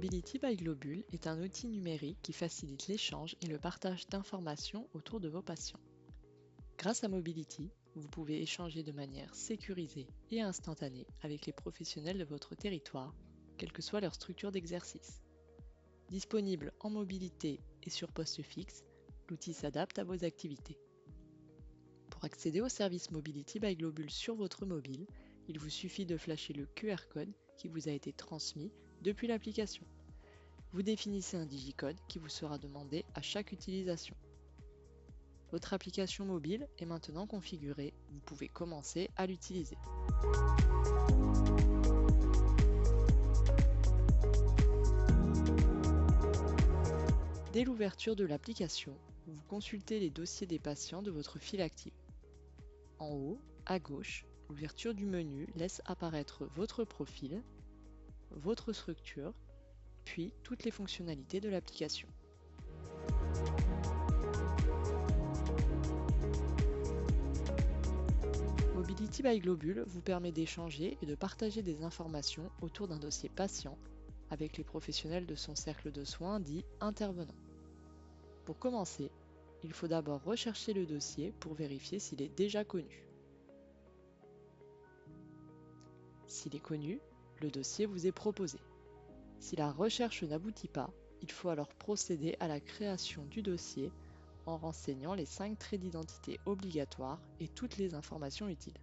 Mobility by Globule est un outil numérique qui facilite l'échange et le partage d'informations autour de vos patients. Grâce à Mobility, vous pouvez échanger de manière sécurisée et instantanée avec les professionnels de votre territoire, quelle que soit leur structure d'exercice. Disponible en mobilité et sur poste fixe, l'outil s'adapte à vos activités. Pour accéder au service Mobility by Globule sur votre mobile, il vous suffit de flasher le QR code qui vous a été transmis depuis l'application. Vous définissez un digicode qui vous sera demandé à chaque utilisation. Votre application mobile est maintenant configurée, vous pouvez commencer à l'utiliser. Dès l'ouverture de l'application, vous consultez les dossiers des patients de votre file active. En haut, à gauche, l'ouverture du menu laisse apparaître votre profil, votre structure, puis toutes les fonctionnalités de l'application. Mobility by Globule vous permet d'échanger et de partager des informations autour d'un dossier patient avec les professionnels de son cercle de soins dit intervenant. Pour commencer, il faut d'abord rechercher le dossier pour vérifier s'il est déjà connu. S'il est connu, le dossier vous est proposé. Si la recherche n'aboutit pas, il faut alors procéder à la création du dossier en renseignant les 5 traits d'identité obligatoires et toutes les informations utiles.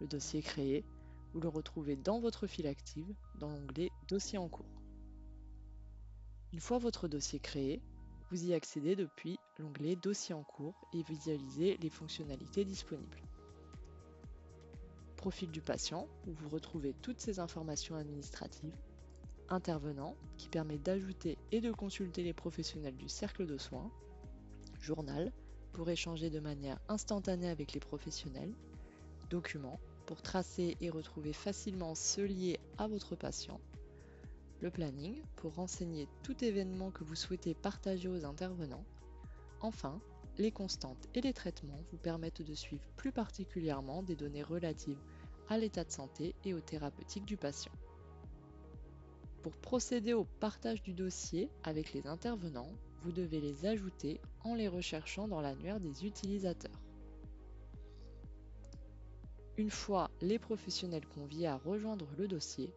Le dossier créé, vous le retrouvez dans votre file active dans l'onglet « Dossier en cours ». Une fois votre dossier créé, vous y accédez depuis l'onglet « Dossier en cours » et visualisez les fonctionnalités disponibles. Profil du patient, où vous retrouvez toutes ces informations administratives. Intervenant, qui permet d'ajouter et de consulter les professionnels du cercle de soins. Journal, pour échanger de manière instantanée avec les professionnels. Document, pour tracer et retrouver facilement ceux liés à votre patient. Le planning, pour renseigner tout événement que vous souhaitez partager aux intervenants. Enfin, les constantes et les traitements vous permettent de suivre plus particulièrement des données relatives à l'état de santé et aux thérapeutiques du patient. Pour procéder au partage du dossier avec les intervenants, vous devez les ajouter en les recherchant dans l'annuaire des utilisateurs. Une fois les professionnels conviés à rejoindre le dossier,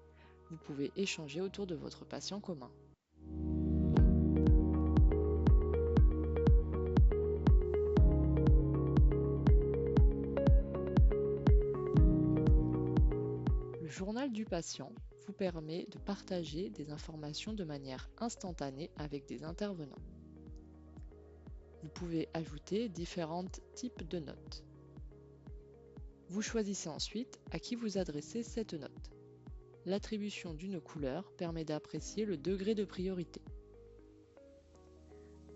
vous pouvez échanger autour de votre patient commun. Le journal du patient vous permet de partager des informations de manière instantanée avec des intervenants. Vous pouvez ajouter différents types de notes. Vous choisissez ensuite à qui vous adressez cette note. L'attribution d'une couleur permet d'apprécier le degré de priorité.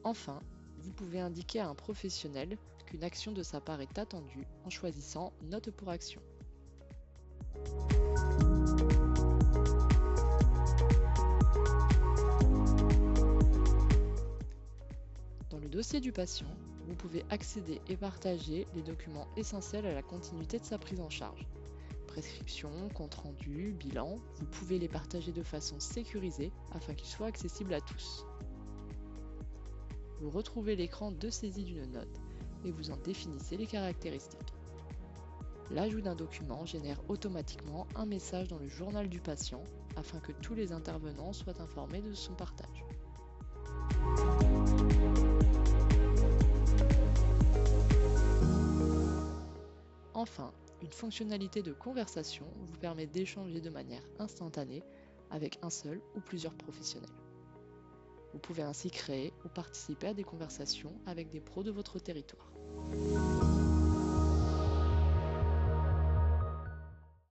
Enfin, vous pouvez indiquer à un professionnel qu'une action de sa part est attendue en choisissant Note pour action. Dans le dossier du patient, vous pouvez accéder et partager les documents essentiels à la continuité de sa prise en charge. Prescription, compte-rendu, bilan, vous pouvez les partager de façon sécurisée afin qu'ils soient accessibles à tous. Vous retrouvez l'écran de saisie d'une note et vous en définissez les caractéristiques. L'ajout d'un document génère automatiquement un message dans le journal du patient afin que tous les intervenants soient informés de son partage. Enfin, une fonctionnalité de conversation vous permet d'échanger de manière instantanée avec un seul ou plusieurs professionnels. Vous pouvez ainsi créer ou participer à des conversations avec des pros de votre territoire.